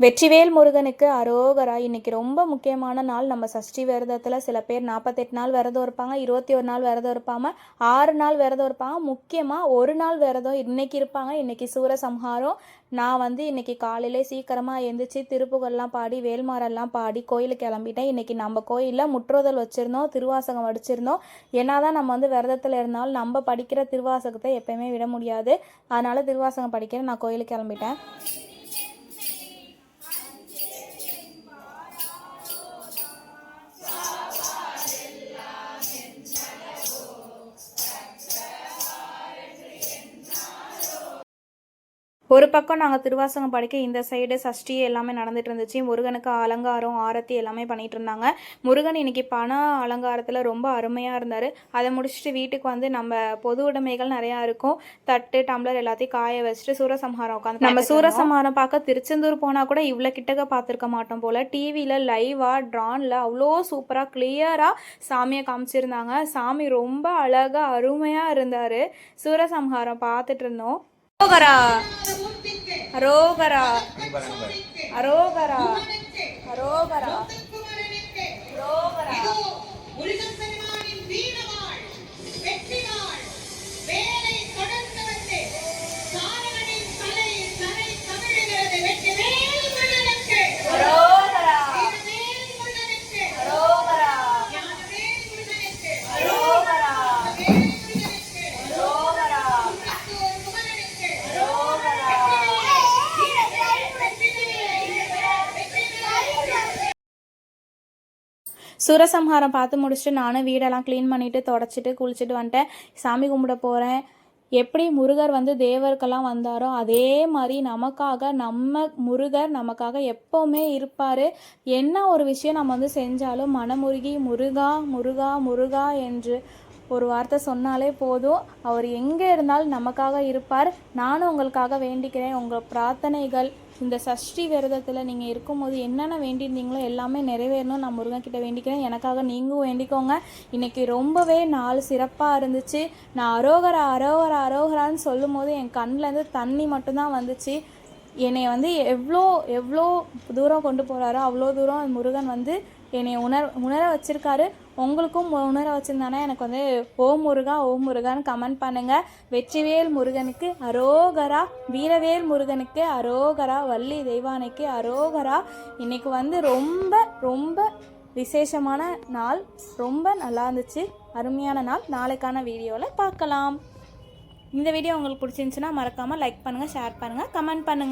வெற்றிவேல் முருகனுக்கு அரோகரா. இன்னைக்கு ரொம்ப முக்கியமான நாள். நம்ம சஷ்டி விரதத்தில் சில பேர் 48 நாள் விரதம் இருப்பாங்க, 21 நாள் விரதம் இருப்பாங்க, 6 நாள் விரதம் இருப்பாங்க, முக்கியமாக ஒரு நாள் விரதம் இன்னைக்கு இருப்பாங்க. இன்னைக்கு சூரசம்ஹாரம். நான் இன்னைக்கு காலையிலே சீக்கிரமாக எழுந்திரிச்சு திருப்புகள்லாம் பாடி வேல்மாரெல்லாம் பாடி கோயிலுக்கு கிளம்பிட்டேன். இன்னைக்கு நம்ம கோயிலில் முற்றுதல் வச்சுருந்தோம், திருவாசகம் படிச்சிருந்தோம். என்னதான் நம்ம விரதத்தில் இருந்தாலும் நம்ம படிக்கிற திருவாசகத்தை எப்பயுமே விட முடியாது. அதனால் திருவாசகம் படிக்கிறேன். நான் கோயிலுக்கு கிளம்பிட்டேன். ஒரு பக்கம் நாங்கள் திருவாசகம் படிக்க இந்த சைடு சஷ்டி எல்லாமே நடந்துட்டு இருந்துச்சு. முருகனுக்கு அலங்காரம் ஆரத்தி எல்லாமே பண்ணிட்டு இருந்தாங்க. முருகன் இன்னைக்கு பண அலங்காரத்தில் ரொம்ப அருமையாக இருந்தார். அதை முடிச்சுட்டு வீட்டுக்கு நம்ம பொது உடைமைகள் நிறையா இருக்கும், தட்டு டம்ளர் எல்லாத்தையும் காய வச்சுட்டு சூரசம்ஹாரம் உட்காந்து நம்ம சூரசம்ஹாரம் பார்க்க திருச்செந்தூர் போனால் கூட இவ்வளோ கிட்டக்க பார்த்துருக்க மாட்டோம் போல். டிவியில் லைவாக ட்ரானில் அவ்வளோ சூப்பராக கிளியராக சாமியை காமிச்சிருந்தாங்க. சாமி ரொம்ப அழகாக அருமையாக இருந்தார். சூரசம்ஹாரம் பார்த்துட்டு இருந்தோம். அரோகரா அரோகரா அரோகரா அரோகரா அரோகரா. சூரசம்ஹாரம் பார்த்து முடிச்சுட்டு நானும் வீடெல்லாம் க்ளீன் பண்ணிவிட்டு தொடச்சிட்டு குளிச்சுட்டு வந்துட்டேன். சாமி கும்பிட போகிறேன். எப்படி முருகர் தேவருக்கெல்லாம் வந்தாரோ அதே மாதிரி நமக்காக முருகர் நமக்காக எப்போவுமே இருப்பார். என்ன ஒரு விஷயம் நம்ம செஞ்சாலும் மனமுருகி முருகா முருகா முருகா என்று ஒரு வார்த்தை சொன்னாலே போதும், அவர் எங்கே இருந்தாலும் நமக்காக இருப்பார். நானும் உங்களுக்காக வேண்டிக்கிறேன். உங்கள் பிரார்த்தனைகள் இந்த சஷ்டி விரதத்தில் நீங்கள் இருக்கும்போது என்னென்ன வேண்டியிருந்தீங்களோ எல்லாமே நிறைவேறணும். நான் முருகன்கிட்ட வேண்டிக்கிறேன். எனக்காக நீங்களும் வேண்டிக்கோங்க. இன்றைக்கி ரொம்பவே நாள் சிறப்பாக இருந்துச்சு. நான் அரோகரா அரோகரா அரோகரான்னு சொல்லும் போது என் கண்ணிலேருந்து தண்ணி மட்டும்தான் வந்துச்சு. என்னை எவ்வளோ எவ்வளோ தூரம் கொண்டு போகிறாரோ அவ்வளோ தூரம் முருகன் என்னை உணர வச்சுருக்காரு. உங்களுக்கும் உணர வச்சுருந்தானே எனக்கு ஓம் முருகா ஓம் முருகான்னு கமெண்ட் பண்ணுங்கள். வெற்றிவேல் முருகனுக்கு அரோகரா, வீரவேல் முருகனுக்கு அரோகரா, வள்ளி தெய்வானைக்கு அரோகரா. இன்றைக்கி ரொம்ப ரொம்ப விசேஷமான நாள். ரொம்ப நல்லா இருந்துச்சு, அருமையான நாள். நாளைக்கான வீடியோவில் பார்க்கலாம். இந்த வீடியோ உங்களுக்கு பிடிச்சிருந்துச்சுன்னா மறக்காமல் லைக் பண்ணுங்கள், ஷேர் பண்ணுங்கள், கமெண்ட் பண்ணுங்கள்.